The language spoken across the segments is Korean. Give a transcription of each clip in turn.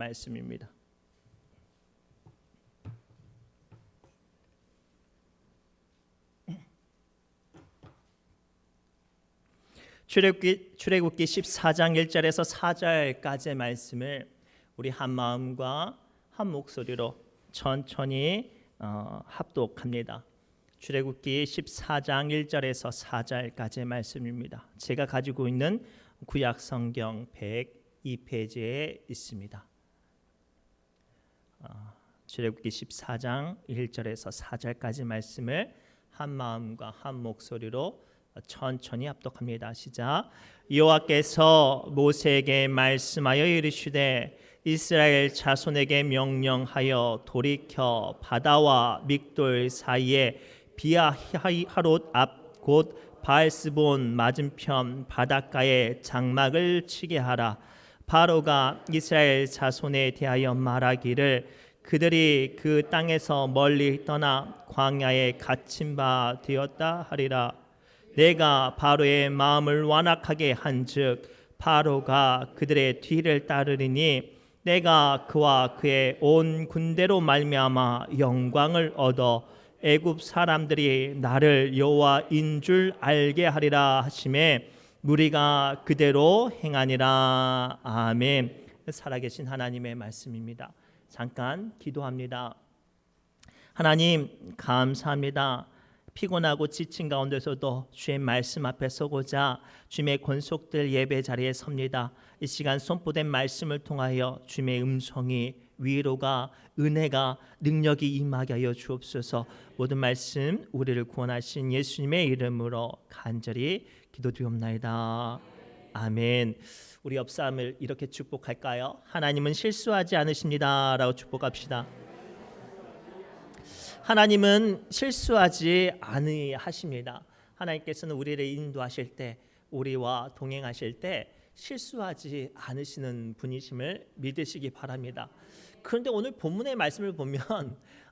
말씀입니다. 출애굽기 14장 1절에서 4절까지의 말씀을 우리 한 마음과 한 목소리로 천천히 합독합니다. 출애굽기 14장 1절에서 4절까지의 말씀입니다. 제가 가지고 있는 구약 성경 102페이지에 있습니다. 출애굽기 14장 1절에서 4절까지 말씀을 한 마음과 한 목소리로 천천히 합독합니다. 시작. 여호와께서 모세에게 말씀하여 이르시되 이스라엘 자손에게 명령하여 돌이켜 바다와 믹돌 사이에 비아하롯 앞 곧 바알스본 맞은편 바닷가에 장막을 치게 하라. 바로가 이스라엘 자손에 대하여 말하기를 그들이 그 땅에서 멀리 떠나 광야에 갇힌 바 되었다 하리라. 내가 바로의 마음을 완악하게 한즉 바로가 그들의 뒤를 따르리니 내가 그와 그의 온 군대로 말미암아 영광을 얻어 애굽 사람들이 나를 여호와인 줄 알게 하리라 하시매 무리가 그대로 행하니라. 아멘. 살아계신 하나님의 말씀입니다. 잠깐 기도합니다. 하나님 감사합니다. 피곤하고 지친 가운데서도 주의 말씀 앞에 서고자 주의 권속들 예배 자리에 섭니다. 이 시간 선포된 말씀을 통하여 주의 음성이 위로가 은혜가 능력이 임하게 하여 주옵소서. 모든 말씀 우리를 구원하신 예수님의 이름으로 간절히 기도드리옵나이다. 아멘. 우리 옆 사람을 이렇게 축복할까요? 하나님은 실수하지 않으십니다 라고 축복합시다. 하나님은 실수하지 아니하십니다. 하나님께서는 우리를 인도하실 때, 우리와 동행하실 때 실수하지 않으시는 분이심을 믿으시기 바랍니다. 그런데 오늘 본문의 말씀을 보면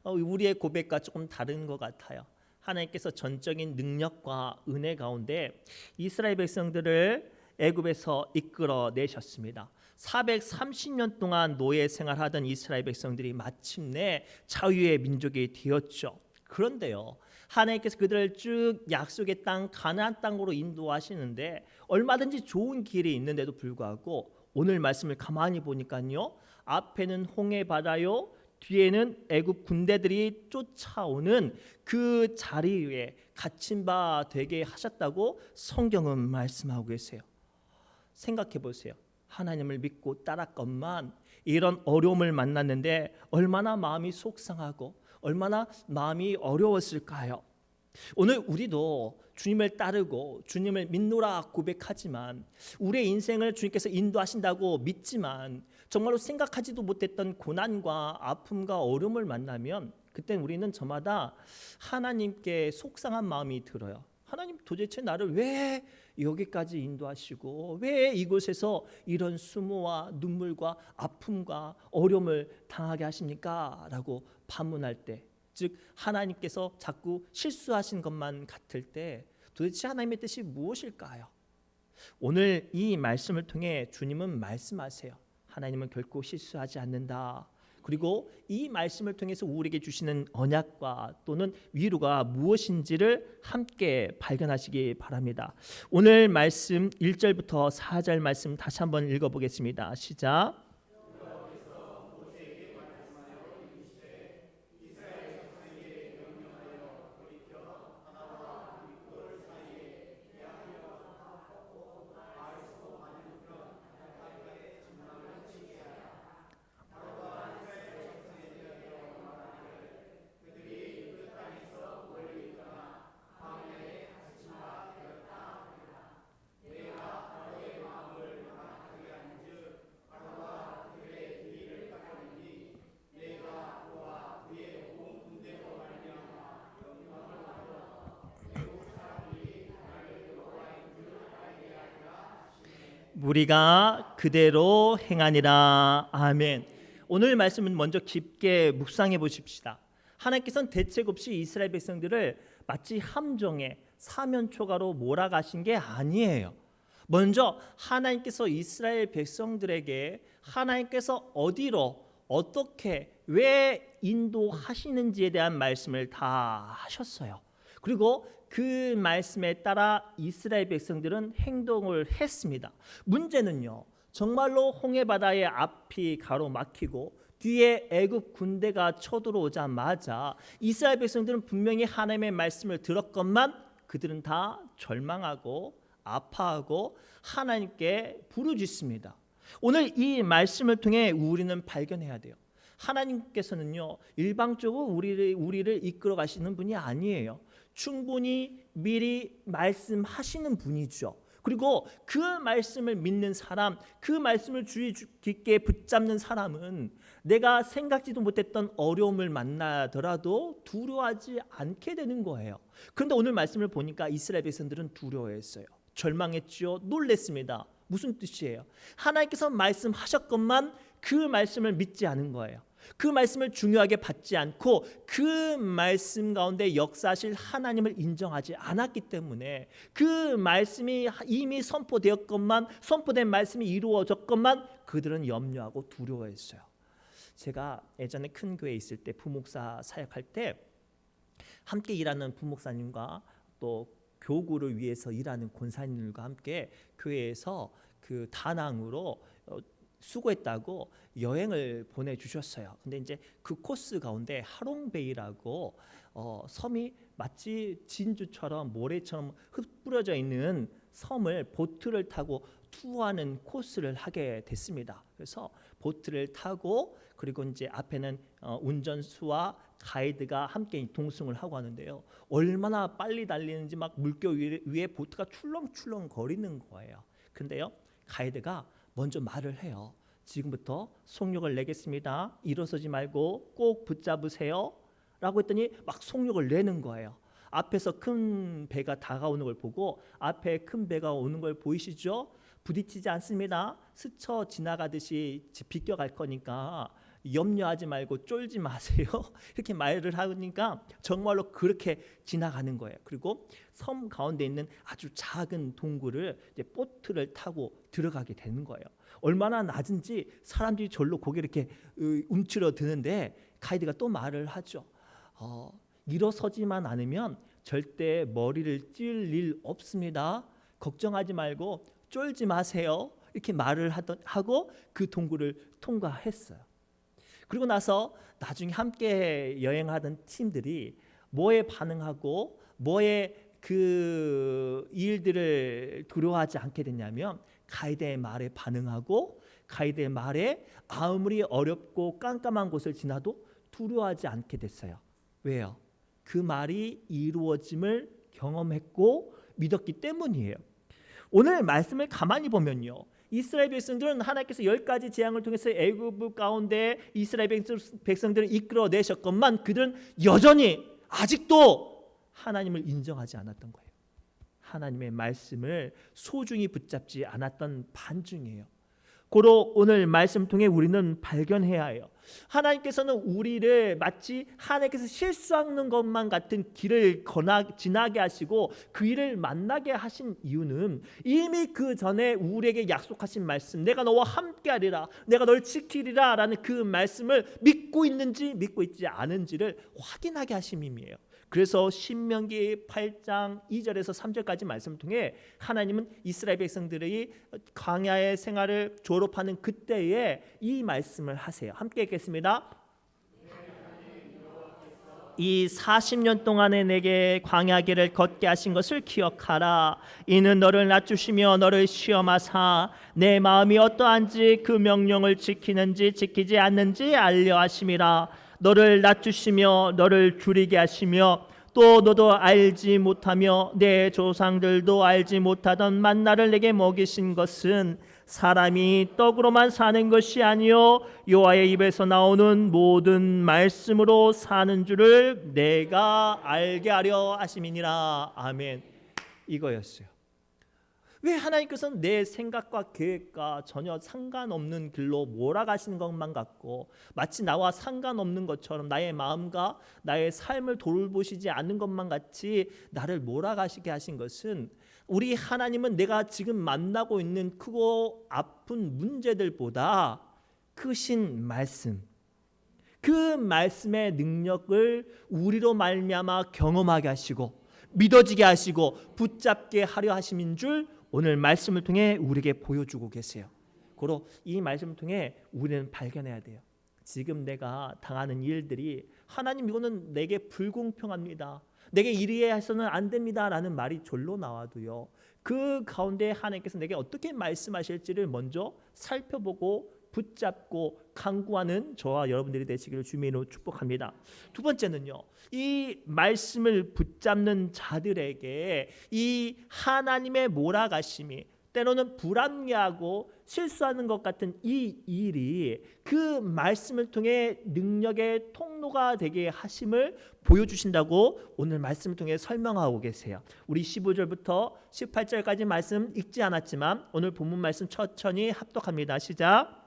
우리의 고백과 조금 다른 것 같아요. 하나님께서 전적인 능력과 은혜 가운데 이스라엘 백성들을 애굽에서 이끌어 내셨습니다. 430년 동안 노예 생활하던 이스라엘 백성들이 마침내 자유의 민족이 되었죠. 그런데요, 하나님께서 그들을 쭉 약속의 땅 가나안 땅으로 인도하시는데 얼마든지 좋은 길이 있는데도 불구하고 오늘 말씀을 가만히 보니까요, 앞에는 홍해 바다요, 뒤에는 애굽 군대들이 쫓아오는 그 자리 위에 갇힌 바 되게 하셨다고 성경은 말씀하고 계세요. 생각해 보세요. 하나님을 믿고 따랐건만 이런 어려움을 만났는데 얼마나 마음이 속상하고 얼마나 마음이 어려웠을까요? 오늘 우리도 주님을 따르고 주님을 믿노라 고백하지만 우리의 인생을 주님께서 인도하신다고 믿지만 정말로 생각하지도 못했던 고난과 아픔과 어려움을 만나면 그때 우리는 저마다 하나님께 속상한 마음이 들어요. 하나님 도대체 나를 왜 여기까지 인도하시고 왜 이곳에서 이런 수모와 눈물과 아픔과 어려움을 당하게 하십니까? 라고 반문할 때, 즉 하나님께서 자꾸 실수하신 것만 같을 때 도대체 하나님의 뜻이 무엇일까요? 오늘 이 말씀을 통해 주님은 말씀하세요. 하나님은 결코 실수하지 않는다. 그리고 이 말씀을 통해서 우리에게 주시는 언약과 또는 위로가 무엇인지를 함께 발견하시기 바랍니다. 오늘 말씀 1절부터 4절 말씀 다시 한번 읽어보겠습니다. 시작. 무리가 그대로 행하니라. 아멘. 오늘 말씀은 먼저 깊게 묵상해 보십시다. 하나님께서는 대책 없이 이스라엘 백성들을 마치 함정에 사면초가로 몰아가신 게 아니에요. 먼저 하나님께서 이스라엘 백성들에게 하나님께서 어디로 어떻게 왜 인도하시는지에 대한 말씀을 다 하셨어요. 그리고 그 말씀에 따라 이스라엘 백성들은 행동을 했습니다. 문제는요, 정말로 홍해 바다의 앞이 가로막히고 뒤에 애굽 군대가 쳐들어오자마자 이스라엘 백성들은 분명히 하나님의 말씀을 들었건만 그들은 다 절망하고 아파하고 하나님께 부르짖습니다. 오늘 이 말씀을 통해 우리는 발견해야 돼요. 하나님께서는요, 일방적으로 우리를 이끌어 가시는 분이 아니에요. 충분히 미리 말씀하시는 분이죠. 그리고 그 말씀을 믿는 사람, 그 말씀을 주의 깊게 붙잡는 사람은 내가 생각지도 못했던 어려움을 만나더라도 두려워하지 않게 되는 거예요. 그런데 오늘 말씀을 보니까 이스라엘 백성들은 두려워했어요. 절망했지요. 놀랬습니다. 무슨 뜻이에요? 하나님께서 말씀하셨건만 그 말씀을 믿지 않은 거예요. 그 말씀을 중요하게 받지 않고 그 말씀 가운데 역사하실 하나님을 인정하지 않았기 때문에 그 말씀이 이미 선포된 말씀이 이루어졌건만 그들은 염려하고 두려워했어요. 제가 예전에 큰 교회에 있을 때 부목사 사역할 때 함께 일하는 부목사님과 또 교구를 위해서 일하는 권사님들과 함께 교회에서 그 다낭으로 수고했다고 여행을 보내주셨어요. 근데 이제 그 코스 가운데 하롱베이라고 섬이 마치 진주처럼 모래처럼 흩뿌려져 있는 섬을 보트를 타고 투어하는 코스를 하게 됐습니다. 그래서 보트를 타고 그리고 이제 앞에는 운전수와 가이드가 함께 동승을 하고 하는데요. 얼마나 빨리 달리는지 막 물결 위에 보트가 출렁출렁 거리는 거예요. 근데요, 가이드가 먼저 말을 해요. 지금부터 속력을 내겠습니다. 일어서지 말고 꼭 붙잡으세요. 라고 했더니 막 속력을 내는 거예요. 앞에서 큰 배가 다가오는 걸 보고 앞에 큰 배가 오는 걸 보이시죠? 부딪히지 않습니다. 스쳐 지나가듯이 비껴갈 거니까 염려하지 말고 쫄지 마세요. 이렇게 말을 하니까 정말로 그렇게 지나가는 거예요. 그리고 섬 가운데 있는 아주 작은 동굴을 이제 보트를 타고 들어가게 되는 거예요. 얼마나 낮은지 사람들이 절로 고개 이렇게 움츠러 드는데 가이드가 또 말을 하죠. 일어서지만 않으면 절대 머리를 찔 일 없습니다. 걱정하지 말고 쫄지 마세요. 이렇게 말을 하고 그 동굴을 통과했어요. 그리고 나서 나중에 함께 여행하던 팀들이 뭐에 반응하고 뭐에 그 일들을 두려워하지 않게 됐냐면 가이드의 말에 반응하고 가이드의 말에 아무리 어렵고 깜깜한 곳을 지나도 두려워하지 않게 됐어요. 왜요? 그 말이 이루어짐을 경험했고 믿었기 때문이에요. 오늘 말씀을 가만히 보면요, 이스라엘 백성들은 하나님께서 10가지 재앙을 통해서 애굽 가운데 이스라엘 백성들을 이끌어내셨건만 그들은 여전히 아직도 하나님을 인정하지 않았던 거예요. 하나님의 말씀을 소중히 붙잡지 않았던 반중이에요. 고로 오늘 말씀 통해 우리는 발견해야 해요. 하나님께서는 우리를 마치 하나님께서 실수하는 것만 같은 길을 지나게 하시고 그 일을 만나게 하신 이유는 이미 그 전에 우리에게 약속하신 말씀, 내가 너와 함께하리라, 내가 널 지키리라 라는 그 말씀을 믿고 있는지 믿고 있지 않은지를 확인하게 하심이에요. 그래서 신명기 8장 2절에서 3절까지 말씀을 통해 하나님은 이스라엘 백성들이 광야의 생활을 졸업하는 그때에 이 말씀을 하세요. 함께 읽겠습니다. 이 40년 동안에 내게 광야길을 걷게 하신 것을 기억하라. 이는 너를 낮추시며 너를 시험하사 내 마음이 어떠한지 그 명령을 지키는지 지키지 않는지 알려 하심이라. 너를 낮추시며 너를 줄이게 하시며 또 너도 알지 못하며 내 조상들도 알지 못하던 만나를 내게 먹이신 것은 사람이 떡으로만 사는 것이 아니요 여호와의 입에서 나오는 모든 말씀으로 사는 줄을 내가 알게 하려 하심이니라. 아멘. 이거였어요. 왜 하나님께서는 내 생각과 계획과 전혀 상관없는 길로 몰아가시는 것만 같고 마치 나와 상관없는 것처럼 나의 마음과 나의 삶을 돌보시지 않는 것만 같이 나를 몰아가시게 하신 것은 우리 하나님은 내가 지금 만나고 있는 크고 아픈 문제들보다 크신 말씀, 그 말씀의 능력을 우리로 말미암아 경험하게 하시고 믿어지게 하시고 붙잡게 하려 하심인 줄 오늘 말씀을 통해 우리에게 보여주고 계세요. 고로 이 말씀을 통해 우리는 발견해야 돼요. 지금 내가 당하는 일들이 하나님 이거는 내게 불공평합니다, 내게 이리해 해서는 안 됩니다 라는 말이 절로 나와도요, 그 가운데 하나님께서 내게 어떻게 말씀하실지를 먼저 살펴보고 붙잡고 강구하는 저와 여러분들이 되시기를 주님의 이름으로 축복합니다. 두 번째는요, 이 말씀을 붙잡는 자들에게 이 하나님의 몰아가심이 때로는 불합리하고 실수하는 것 같은 이 일이 그 말씀을 통해 능력의 통로가 되게 하심을 보여주신다고 오늘 말씀을 통해 설명하고 계세요. 우리 15절부터 18절까지 말씀 읽지 않았지만 오늘 본문 말씀 천천히 합독합니다. 시작.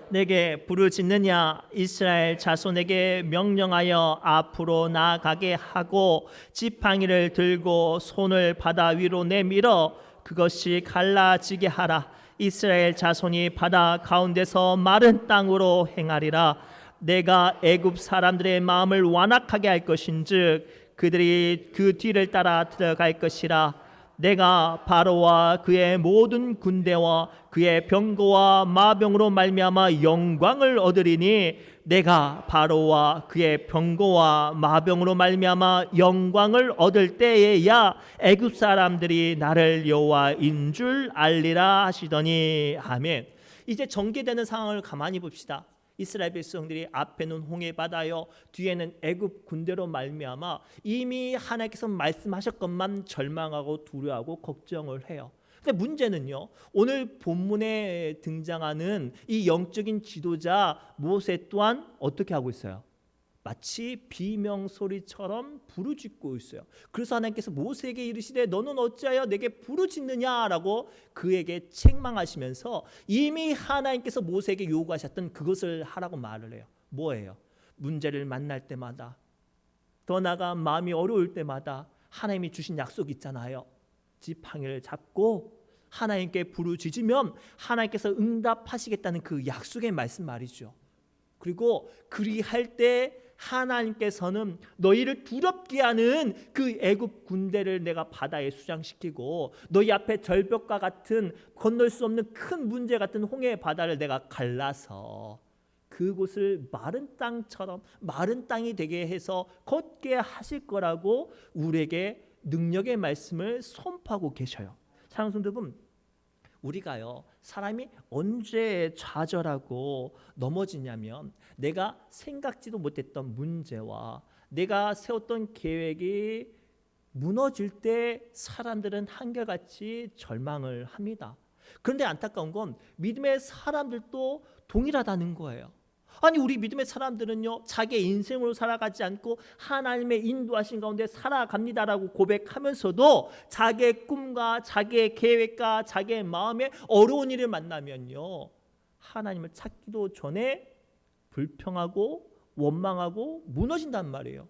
내게 부르짖느냐? 이스라엘 자손에게 명령하여 앞으로 나아가게 하고 지팡이를 들고 손을 바다 위로 내밀어 그것이 갈라지게 하라. 이스라엘 자손이 바다 가운데서 마른 땅으로 행하리라. 내가 애굽 사람들의 마음을 완악하게 할 것인즉 그들이 그 뒤를 따라 들어갈 것이라. 내가 바로와 그의 모든 군대와 그의 병거와 마병으로 말미암아 영광을 얻으리니 내가 바로와 그의 병거와 마병으로 말미암아 영광을 얻을 때에야 애굽 사람들이 나를 여호와인 줄 알리라 하시더니. 아멘. 이제 전개되는 상황을 가만히 봅시다. 이스라엘 백성들이 앞에는 홍해 바다요, 뒤에는 애굽 군대로 말미암아 이미 하나님께서 말씀하셨건만 절망하고 두려워하고 걱정을 해요. 근데 문제는요, 오늘 본문에 등장하는 이 영적인 지도자 모세 또한 어떻게 하고 있어요? 마치 비명소리처럼 부르짖고 있어요. 그래서 하나님께서 모세에게 이르시되 너는 어찌하여 내게 부르짖느냐라고 그에게 책망하시면서 이미 하나님께서 모세에게 요구하셨던 그것을 하라고 말을 해요. 뭐예요? 문제를 만날 때마다, 더 나아가 마음이 어려울 때마다 하나님이 주신 약속이 있잖아요. 지팡이를 잡고 하나님께 부르짖으면 하나님께서 응답하시겠다는 그 약속의 말씀 말이죠. 그리고 그리할 때 하나님께서는 너희를 두렵게 하는 그 애굽 군대를 내가 바다에 수장시키고 너희 앞에 절벽과 같은 건널 수 없는 큰 문제 같은 홍해 바다를 내가 갈라서 그곳을 마른 땅처럼 마른 땅이 되게 해서 걷게 하실 거라고 우리에게 능력의 말씀을 선포하고 계셔요. 사랑하는 성도 여러분, 우리가요, 사람이 언제 좌절하고 넘어지냐면 내가 생각지도 못했던 문제와 내가 세웠던 계획이 무너질 때 사람들은 한결같이 절망을 합니다. 그런데 안타까운 건 믿음의 사람들도 동일하다는 거예요. 아니, 우리 믿음의 사람들은요, 자기의 인생으로 살아가지 않고 하나님의 인도하신 가운데 살아갑니다라고 고백하면서도 자기의 꿈과 자기의 계획과 자기의 마음에 어려운 일을 만나면요, 하나님을 찾기도 전에 불평하고 원망하고 무너진단 말이에요.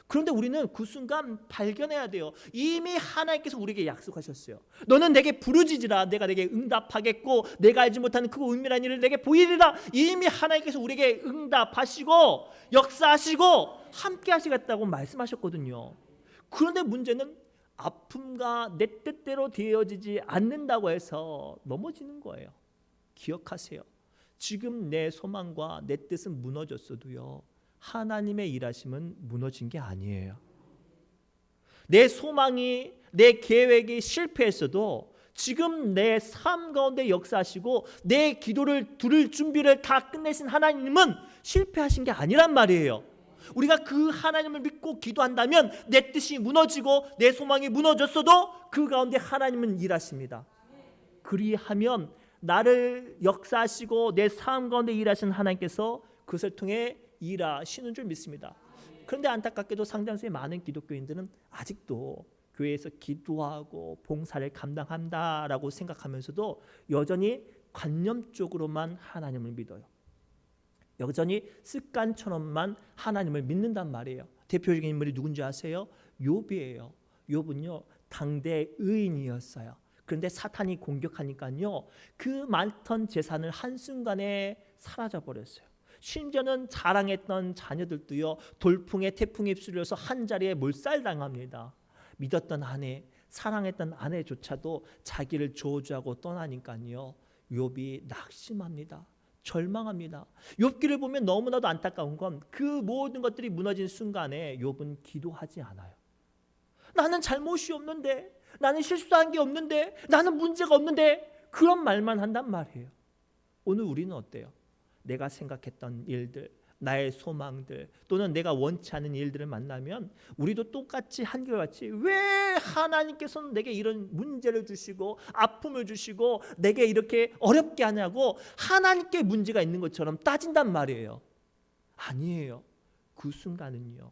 그런데 우리는 그 순간 발견해야 돼요. 이미 하나님께서 우리에게 약속하셨어요. 너는 내게 부르짖으라. 내가 내게 응답하겠고 내가 알지 못하는 그 은밀한 일을 내게 보이리라. 이미 하나님께서 우리에게 응답하시고 역사하시고 함께 하시겠다고 말씀하셨거든요. 그런데 문제는 아픔과 내 뜻대로 되어지지 않는다고 해서 넘어지는 거예요. 기억하세요. 지금 내 소망과 내 뜻은 무너졌어도요, 하나님의 일하심은 무너진 게 아니에요. 내 소망이, 내 계획이 실패했어도 지금 내 삶 가운데 역사하시고 내 기도를 들을 준비를 다 끝내신 하나님은 실패하신 게 아니란 말이에요. 우리가 그 하나님을 믿고 기도한다면 내 뜻이 무너지고 내 소망이 무너졌어도 그 가운데 하나님은 일하십니다. 그리하면 나를 역사하시고 내 삶 가운데 일하신 하나님께서 그것을 통해 일하시는 줄 믿습니다. 그런데 안타깝게도 상당수의 많은 기독교인들은 아직도 교회에서 기도하고 봉사를 감당한다라고 생각하면서도 여전히 관념적으로만 하나님을 믿어요. 여전히 습관처럼만 하나님을 믿는단 말이에요. 대표적인 인물이 누군지 아세요? 욥이에요. 욥은요, 당대 의인이었어요. 그런데 사탄이 공격하니까요, 그 많던 재산을 한순간에 사라져 버렸어요. 심지어는 자랑했던 자녀들도요, 돌풍에 태풍에 휩쓸려서 한 자리에 몰살당합니다. 믿었던 아내, 사랑했던 아내조차도 자기를 저주하고 떠나니까요, 욥이 낙심합니다. 절망합니다. 욥기를 보면 너무나도 안타까운 건 그 모든 것들이 무너진 순간에 욥은 기도하지 않아요. 나는 잘못이 없는데, 나는 실수한 게 없는데, 나는 문제가 없는데, 그런 말만 한단 말이에요. 오늘 우리는 어때요? 내가 생각했던 일들, 나의 소망들, 또는 내가 원치 않은 일들을 만나면 우리도 똑같이 한결같이 왜 하나님께서는 내게 이런 문제를 주시고 아픔을 주시고 내게 이렇게 어렵게 하냐고 하나님께 문제가 있는 것처럼 따진단 말이에요. 아니에요. 그 순간은요,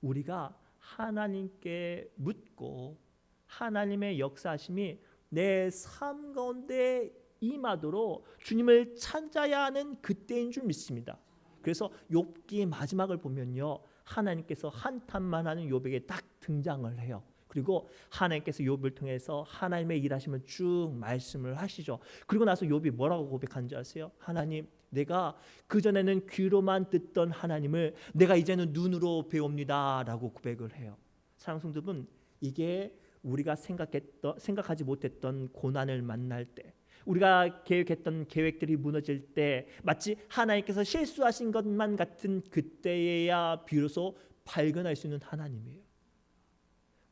우리가 하나님께 묻고 하나님의 역사하심이 내 삶 가운데 임하도록 주님을 찾아야 하는 그때인 줄 믿습니다. 그래서 욥기 마지막을 보면요, 하나님께서 한탄만 하는 욥에게 딱 등장을 해요. 그리고 하나님께서 욥을 통해서 하나님의 일하심을 쭉 말씀을 하시죠. 그리고 나서 욥이 뭐라고 고백하는지 아세요? 하나님, 내가 그전에는 귀로만 듣던 하나님을 내가 이제는 눈으로 배웁니다 라고 고백을 해요. 사랑하는 성도분, 이게 우리가 생각하지 못했던 고난을 만날 때, 우리가 계획했던 계획들이 무너질 때, 마치 하나님께서 실수하신 것만 같은 그때에야 비로소 발견할 수 있는 하나님이에요.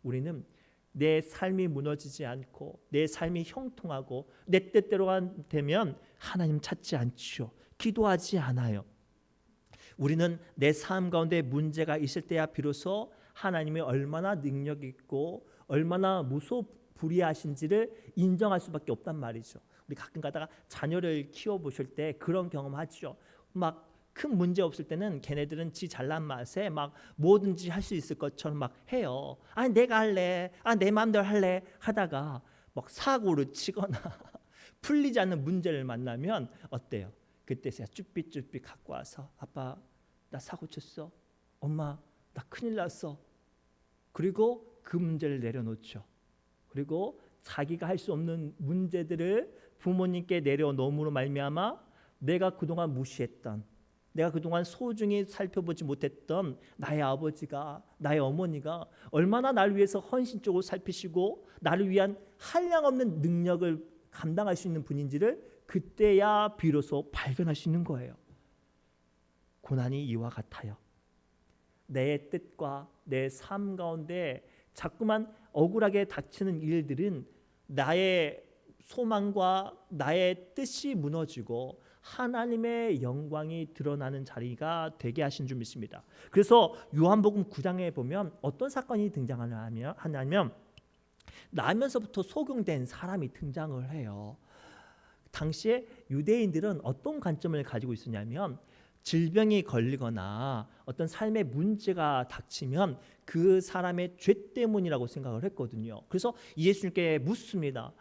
우리는 내 삶이 무너지지 않고 내 삶이 형통하고 내 뜻대로가 되면 하나님 찾지 않죠. 기도하지 않아요. 우리는 내 삶 가운데 문제가 있을 때야 비로소 하나님이 얼마나 능력 있고 얼마나 무소불위하신지를 인정할 수밖에 없단 말이죠. 우리 가끔 가다가 자녀를 키워보실 때 그런 경험하죠. 막 큰 문제 없을 때는 걔네들은 지 잘난 맛에 막 뭐든지 할 수 있을 것처럼 막 해요. 아, 내가 할래, 아, 내 마음대로 할래 하다가 막 사고를 치거나 풀리지 않는 문제를 만나면 어때요? 그때서야 쭈삣쭈삣 갖고 와서 아빠 나 사고 쳤어, 엄마 나 큰일 났어. 그리고 그 문제를 내려놓죠. 그리고 자기가 할 수 없는 문제들을 부모님께 내려놓음으로 말미암아 내가 그동안 무시했던, 내가 그동안 소중히 살펴보지 못했던 나의 아버지가, 나의 어머니가 얼마나 나를 위해서 헌신적으로 살피시고 나를 위한 한량없는 능력을 감당할 수 있는 분인지를 그때야 비로소 발견할 수 있는 거예요. 고난이 이와 같아요. 내 뜻과 내 삶 가운데 자꾸만 억울하게 닥치는 일들은 나의 소망과 나의 뜻이 무너지고 하나님의 영광이 드러나는 자리가 되게 하신 줄 믿습니다. 그래서 요한복음 9장에 보면 어떤 사건이 등장하냐면 나면서부터 소경된 사람이 등장을 해요. 당시에 유대인들은 어떤 관점을 가지고 있었냐면 질병이 걸리거나 어떤 삶의 문제가 닥치면 그 사람의 죄 때문이라고 생각을 했거든요. 그래서 예수님께 묻습니다.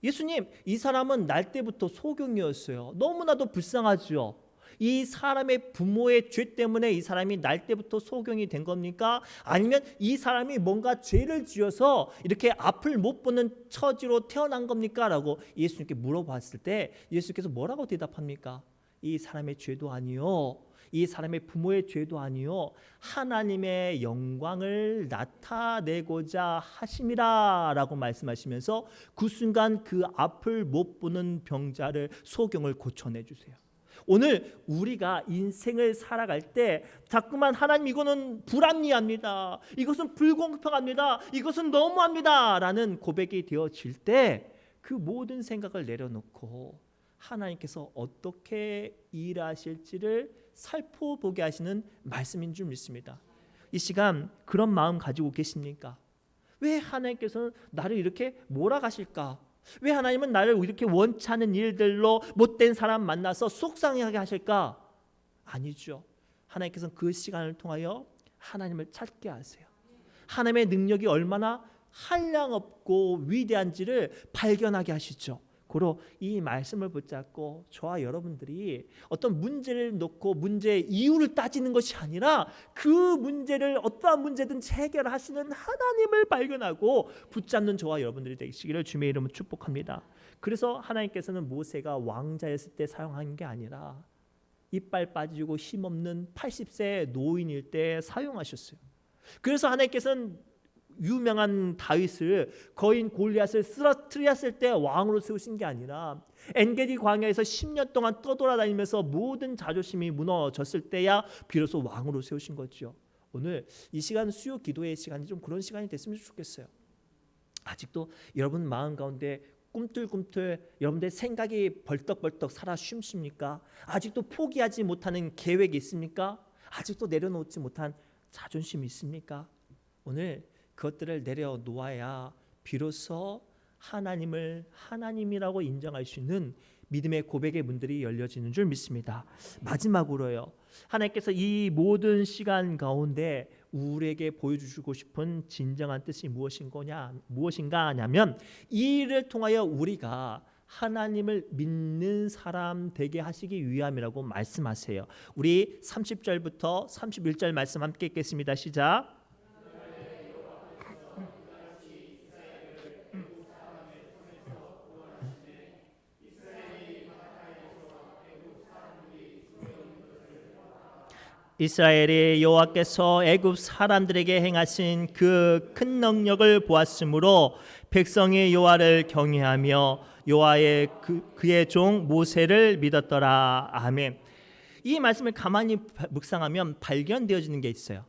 예수님, 이 사람은 날 때부터 소경이었어요. 너무나도 불쌍하죠. 이 사람의 부모의 죄 때문에 이 사람이 날 때부터 소경이 된 겁니까? 아니면 이 사람이 뭔가 죄를 지어서 이렇게 앞을 못 보는 처지로 태어난 겁니까? 라고 예수님께 물어봤을 때 예수께서 뭐라고 대답합니까? 이 사람의 죄도 아니요, 이 사람의 부모의 죄도 아니요, 하나님의 영광을 나타내고자 하심이라 라고 말씀하시면서 그 순간 그 앞을 못 보는 병자를, 소경을 고쳐내주세요. 오늘 우리가 인생을 살아갈 때 자꾸만 하나님 이거는 불합리합니다, 이것은 불공평합니다, 이것은 너무합니다 라는 고백이 되어질 때 그 모든 생각을 내려놓고 하나님께서 어떻게 일하실지를 살펴보게 하시는 말씀인 줄 믿습니다. 이 시간 그런 마음 가지고 계십니까? 왜 하나님께서는 나를 이렇게 몰아가실까? 왜 하나님은 나를 이렇게 원치 않은 일들로 못된 사람 만나서 속상하게 하실까? 아니죠. 하나님께서는 그 시간을 통하여 하나님을 찾게 하세요. 하나님의 능력이 얼마나 한량없고 위대한지를 발견하게 하시죠. 고로 이 말씀을 붙잡고 저와 여러분들이 어떤 문제를 놓고 문제의 이유를 따지는 것이 아니라 그 문제를 어떠한 문제든 해결하시는 하나님을 발견하고 붙잡는 저와 여러분들이 되시기를 주님의 이름으로 축복합니다. 그래서 하나님께서는 모세가 왕자였을 때 사용한 게 아니라 이빨 빠지고 힘없는 80세 노인일 때 사용하셨어요. 그래서 하나님께서는 유명한 다윗을 거인 골리앗을 쓰러뜨렸을 때 왕으로 세우신 게 아니라 엔게디 광야에서 10년 동안 떠돌아다니면서 모든 자존심이 무너졌을 때야 비로소 왕으로 세우신 거죠. 오늘 이 시간 수요 기도의 시간이 좀 그런 시간이 됐으면 좋겠어요. 아직도 여러분 마음 가운데 꿈틀꿈틀 여러분들 생각이 벌떡벌떡 살아 숨쉽니까? 아직도 포기하지 못하는 계획이 있습니까? 아직도 내려놓지 못한 자존심이 있습니까? 오늘 그것들을 내려놓아야 비로소 하나님을 하나님이라고 인정할 수 있는 믿음의 고백의 문들이 열려지는 줄 믿습니다. 마지막으로요, 하나님께서 이 모든 시간 가운데 우리에게 보여주시고 싶은 진정한 뜻이 무엇인가 하냐면 이 일을 통하여 우리가 하나님을 믿는 사람 되게 하시기 위함이라고 말씀하세요. 우리 30절부터 31절 말씀 함께 읽겠습니다. 시작. 이스라엘이 여호와께서 애굽 사람들에게 행하신 그 큰 능력을 보았으므로 백성이 여호와를 경외하며 여호와의 그의 종 모세를 믿었더라. 아멘. 이 말씀을 가만히 묵상하면 발견되어지는 게 있어요.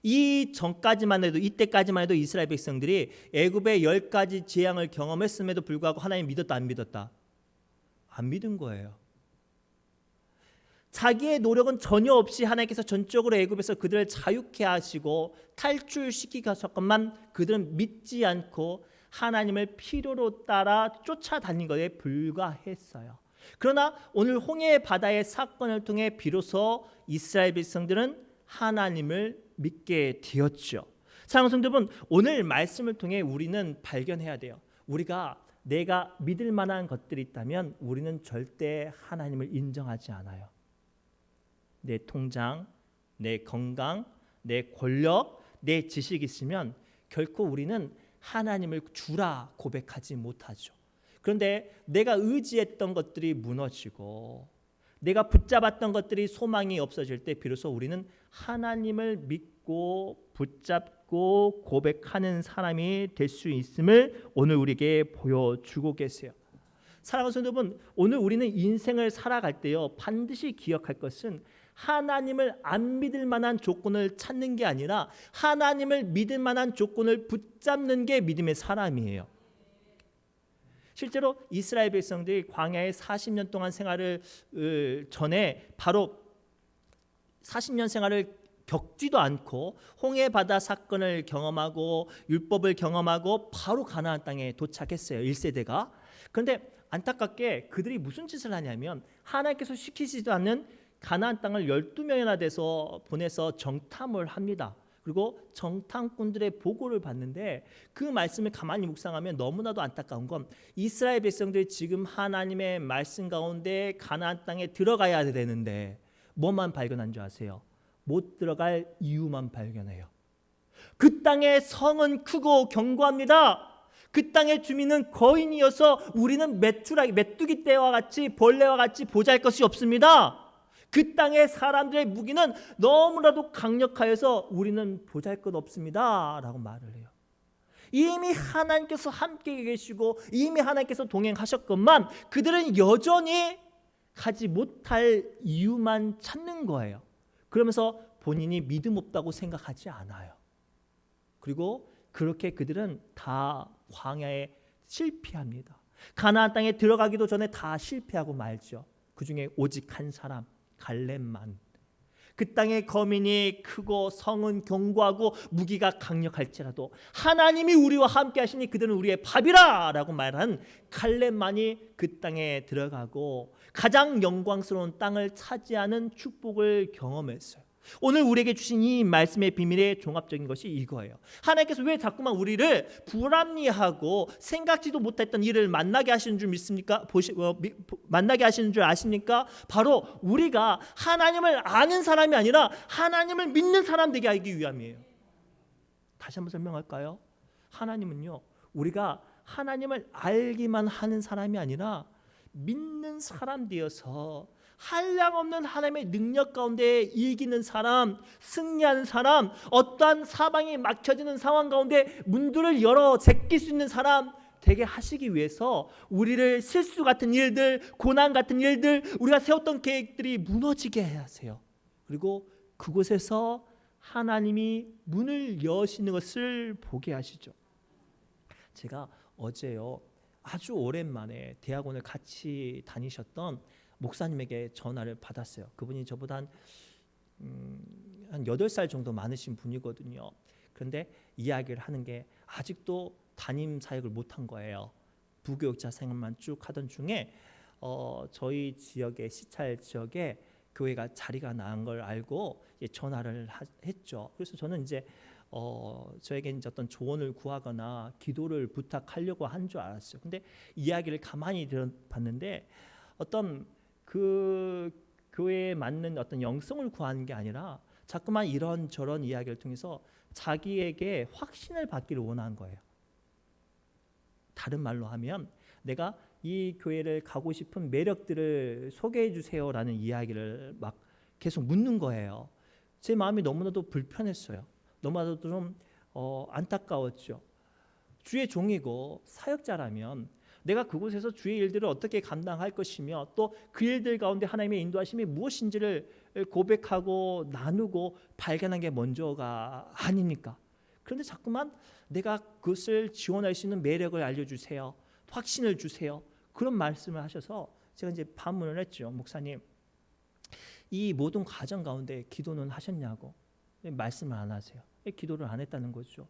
이 전까지만 해도 이때까지만 해도 이스라엘 백성들이 애굽의 10가지 재앙을 경험했음에도 불구하고 하나님 믿었다 안 믿었다? 안 믿은 거예요. 자기의 노력은 전혀 없이 하나님께서 전적으로 애굽에서 그들을 자유케 하시고 탈출시키셨건만 그들은 믿지 않고 하나님을 필요로 따라 쫓아다닌 것에 불과했어요. 그러나 오늘 홍해 바다의 사건을 통해 비로소 이스라엘 백성들은 하나님을 믿게 되었죠. 사랑하는 성도 여러분, 오늘 말씀을 통해 우리는 발견해야 돼요. 내가 믿을 만한 것들이 있다면 우리는 절대 하나님을 인정하지 않아요. 내 통장, 내 건강, 내 권력, 내 지식이 있으면 결코 우리는 하나님을 주라 고백하지 못하죠. 그런데 내가 의지했던 것들이 무너지고 내가 붙잡았던 것들이 소망이 없어질 때 비로소 우리는 하나님을 믿고 붙잡고 고백하는 사람이 될 수 있음을 오늘 우리에게 보여주고 계세요. 사랑하는 성도 여러분, 오늘 우리는 인생을 살아갈 때요 반드시 기억할 것은 하나님을 안 믿을 만한 조건을 찾는 게 아니라 하나님을 믿을 만한 조건을 붙잡는 게 믿음의 사람이에요. 실제로 이스라엘 백성들이 광야에 40년 동안 생활을 전에 바로 40년 생활을 겪지도 않고 홍해 바다 사건을 경험하고 율법을 경험하고 바로 가나안 땅에 도착했어요. 1세대가. 그런데 안타깝게 그들이 무슨 짓을 하냐면 하나님께서 시키지도 않는 가나안 땅을 12명이나 돼서 보내서 정탐을 합니다. 그리고 정탐꾼들의 보고를 받는데 그 말씀을 가만히 묵상하면 너무나도 안타까운 건 이스라엘 백성들이 지금 하나님의 말씀 가운데 가나안 땅에 들어가야 되는데 뭐만 발견한 줄 아세요? 못 들어갈 이유만 발견해요. 그 땅의 성은 크고 견고합니다. 그 땅의 주민은 거인이어서 우리는 메뚜기 떼와 같이 벌레와 같이 보잘것이 없습니다. 그 땅의 사람들의 무기는 너무나도 강력하여서 우리는 보잘것 없습니다 라고 말을 해요. 이미 하나님께서 함께 계시고 이미 하나님께서 동행하셨건만 그들은 여전히 가지 못할 이유만 찾는 거예요. 그러면서 본인이 믿음 없다고 생각하지 않아요. 그리고 그렇게 그들은 다 광야에 실패합니다. 가나안 땅에 들어가기도 전에 다 실패하고 말죠. 그 중에 오직 한 사람 갈렙만. 그 땅의 거민이 크고 성은 견고하고 무기가 강력할지라도 하나님이 우리와 함께 하시니 그들은 우리의 밥이라 라고 말한 갈렙만이 그 땅에 들어가고 가장 영광스러운 땅을 차지하는 축복을 경험했어요. 오늘 우리에게 주신 이 말씀의 비밀의 종합적인 것이 이거예요. 하나님께서 왜 자꾸만 우리를 불합리하고 생각지도 못했던 일을 만나게 하시는 줄 믿습니까? 만나게 하시는 줄 아십니까? 바로 우리가 하나님을 아는 사람이 아니라 하나님을 믿는 사람 되게 하기 위함이에요. 다시 한번 설명할까요? 하나님은요, 우리가 하나님을 알기만 하는 사람이 아니라 믿는 사람 되어서 한량없는 하나님의 능력 가운데 이기는 사람, 승리하는 사람, 어떠한 사방이 막혀지는 상황 가운데 문들을 열어 제낄 수 있는 사람 되게 하시기 위해서 우리를 실수 같은 일들, 고난 같은 일들, 우리가 세웠던 계획들이 무너지게 해야 하세요. 그리고 그곳에서 하나님이 문을 여시는 것을 보게 하시죠. 제가 어제요, 아주 오랜만에 대학원을 같이 다니셨던 목사님에게 전화를 받았어요. 그분이 저보다 한 8살 정도 많으신 분이거든요. 그런데 이야기를 하는 게 아직도 담임 사역을 못한 거예요. 부교육자 생활만 쭉 하던 중에 저희 지역의 시찰 지역에 교회가 자리가 난 걸 알고 전화를 했죠. 그래서 저는 이제 저에게 이제 어떤 조언을 구하거나 기도를 부탁하려고 한 줄 알았어요. 근데 이야기를 가만히 들어봤는데 어떤 그 교회에 맞는 어떤 영성을 구하는 게 아니라 자꾸만 이런저런 이야기를 통해서 자기에게 확신을 받기를 원한 거예요. 다른 말로 하면 내가 이 교회를 가고 싶은 매력들을 소개해 주세요라는 이야기를 막 계속 묻는 거예요. 제 마음이 너무나도 불편했어요. 너무나도 좀 안타까웠죠. 주의 종이고 사역자라면 내가 그곳에서 주의 일들을 어떻게 감당할 것이며 또 그 일들 가운데 하나님의 인도하심이 무엇인지를 고백하고 나누고 발견한 게 먼저가 아닙니까? 그런데 자꾸만 내가 그것을 지원할 수 있는 매력을 알려주세요, 확신을 주세요, 그런 말씀을 하셔서 제가 이제 반문을 했죠. 목사님, 이 모든 과정 가운데 기도는 하셨냐고. 말씀을 안 하세요. 기도를 안 했다는 거죠.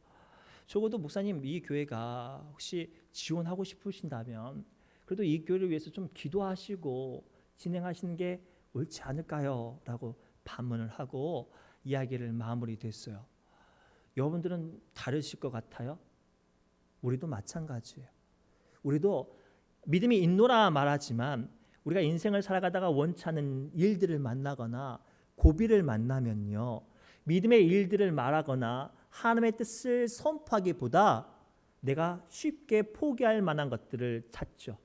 적어도 목사님, 이 교회가 혹시 지원하고 싶으신다면 그래도 이 교회를 위해서 좀 기도하시고 진행하시는 게 옳지 않을까요? 라고 반문을 하고 이야기를 마무리됐어요. 여러분들은 다르실 것 같아요? 우리도 마찬가지예요. 우리도 믿음이 있노라 말하지만 우리가 인생을 살아가다가 원치 않은 일들을 만나거나 고비를 만나면요, 믿음의 일들을 말하거나 하나님의 뜻을 선포하기보다 내가 쉽게 포기할 만한 것들을 찾죠.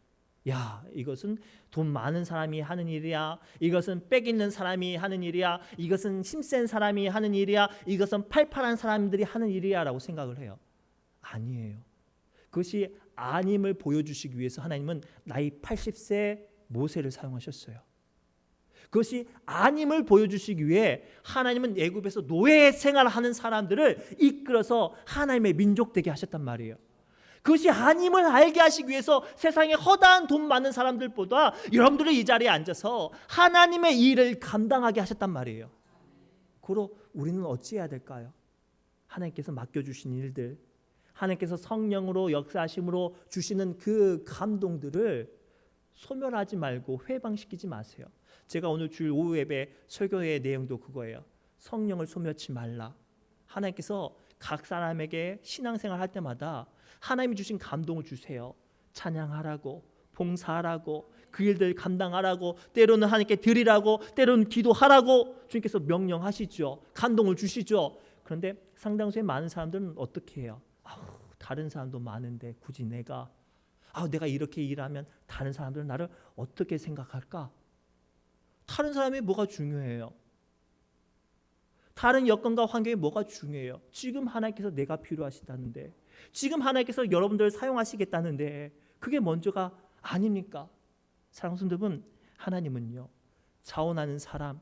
야, 이것은 돈 많은 사람이 하는 일이야. 이것은 빽 있는 사람이 하는 일이야. 이것은 힘센 사람이 하는 일이야. 이것은 팔팔한 사람들이 하는 일이야 라고 생각을 해요. 아니에요. 그것이 아님을 보여주시기 위해서 하나님은 나이 80세 모세를 사용하셨어요. 그것이 아님을 보여주시기 위해 하나님은 애굽에서 노예 생활하는 사람들을 이끌어서 하나님의 민족 되게 하셨단 말이에요. 그것이 아님을 알게 하시기 위해서 세상에 허다한 돈 많은 사람들보다 여러분들이 이 자리에 앉아서 하나님의 일을 감당하게 하셨단 말이에요. 그로 우리는 어찌해야 될까요? 하나님께서 맡겨주신 일들, 하나님께서 성령으로 역사하심으로 주시는 그 감동들을 소멸하지 말고 회방시키지 마세요. 제가 오늘 주일 오후 예배 설교의 내용도 그거예요. 성령을 소멸치 말라. 하나님께서 각 사람에게 신앙생활 할 때마다 하나님이 주신 감동을 주세요. 찬양하라고, 봉사하라고, 그 일들 감당하라고, 때로는 하나님께 드리라고, 때로는 기도하라고 주님께서 명령하시죠. 감동을 주시죠. 그런데 상당수의 많은 사람들은 어떻게 해요? 다른 사람도 많은데 굳이 내가 이렇게 일하면 다른 사람들은 나를 어떻게 생각할까? 다른 사람이 뭐가 중요해요? 다른 여건과 환경이 뭐가 중요해요? 지금 하나님께서 내가 필요하시다는데, 지금 하나님께서 여러분들을 사용하시겠다는데 그게 먼저가 아닙니까? 사랑하는 성도분, 하나님은요, 자원하는 사람,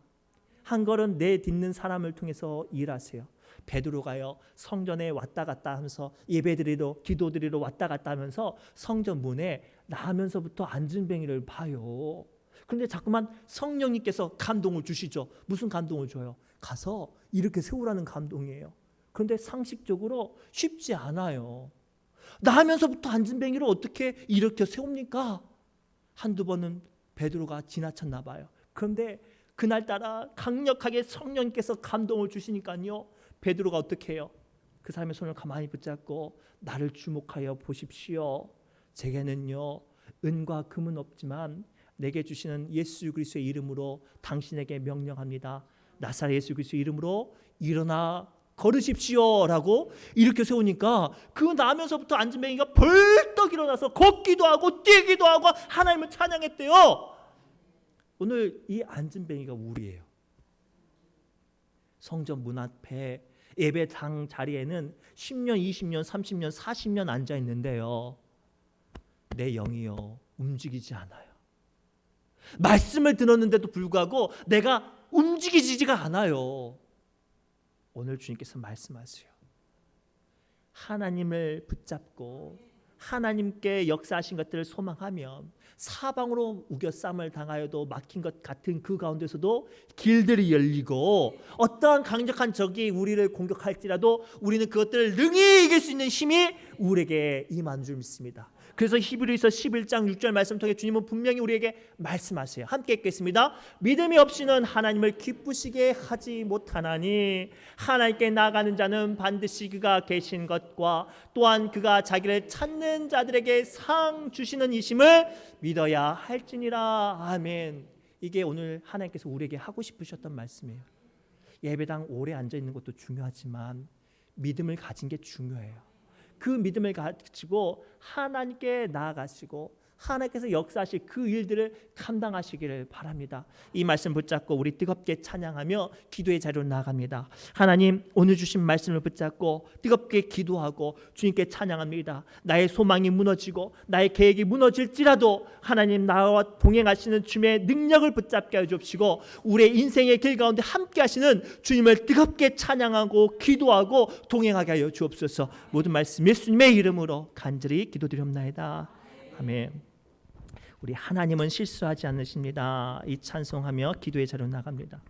한 걸음 내딛는 사람을 통해서 일하세요. 베드로가요, 성전에 왔다 갔다 하면서 예배드리러 기도드리러 왔다 갔다 하면서 성전 문에 나면서부터 안진뱅이를 봐요. 그런데 자꾸만 성령님께서 감동을 주시죠. 무슨 감동을 줘요? 가서 이렇게 세우라는 감동이에요. 그런데 상식적으로 쉽지 않아요. 나면서부터 안진뱅이를 어떻게 이렇게 세웁니까? 한두 번은 베드로가 지나쳤나 봐요. 그런데 그날따라 강력하게 성령께서 감동을 주시니까요, 베드로가 어떻게 해요? 그 사람의 손을 가만히 붙잡고 나를 주목하여 보십시오. 제게는요 은과 금은 없지만 내게 주시는 예수 그리스도의 이름으로 당신에게 명령합니다. 나사렛 예수 그리스도의 이름으로 일어나 걸으십시오라고 이렇게 세우니까 그 나면서부터 안진뱅이가 벌떡 일어나서 걷기도 하고 뛰기도 하고 하나님을 찬양했대요. 오늘 이 안진뱅이가 우리예요. 성전 문 앞에 예배당 자리에는 10년, 20년, 30년, 40년 앉아 있는데요, 내 영이요 움직이지 않아요. 말씀을 들었는데도 불구하고 내가 움직이지가 않아요. 오늘 주님께서 말씀하세요. 하나님을 붙잡고 하나님께 역사하신 것들을 소망하면 사방으로 우겨쌈을 당하여도 막힌 것 같은 그 가운데서도 길들이 열리고 어떠한 강력한 적이 우리를 공격할지라도 우리는 그것들을 능히 이길 수 있는 힘이 우리에게 임한 줄 믿습니다. 그래서 히브리서 11장 6절 말씀 통해 주님은 분명히 우리에게 말씀하세요. 함께 읽겠습니다. 믿음이 없이는 하나님을 기쁘시게 하지 못하나니 하나님께 나아가는 자는 반드시 그가 계신 것과 또한 그가 자기를 찾는 자들에게 상 주시는 이심을 믿어야 할지니라. 아멘. 이게 오늘 하나님께서 우리에게 하고 싶으셨던 말씀이에요. 예배당 오래 앉아 있는 것도 중요하지만 믿음을 가진 게 중요해요. 그 믿음을 가지고 하나님께 나아가시고 하나님께서 역사하실 그 일들을 감당하시기를 바랍니다. 이 말씀 붙잡고 우리 뜨겁게 찬양하며 기도의 자리로 나아갑니다. 하나님, 오늘 주신 말씀을 붙잡고 뜨겁게 기도하고 주님께 찬양합니다. 나의 소망이 무너지고 나의 계획이 무너질지라도 하나님, 나와 동행하시는 주님의 능력을 붙잡게 해주시고 우리의 인생의 길 가운데 함께 하시는 주님을 뜨겁게 찬양하고 기도하고 동행하게 하여 주옵소서. 모든 말씀 예수님의 이름으로 간절히 기도드립나이다. 아멘. 우리 하나님은 실수하지 않으십니다. 이 찬송하며 기도의 자리로 나갑니다.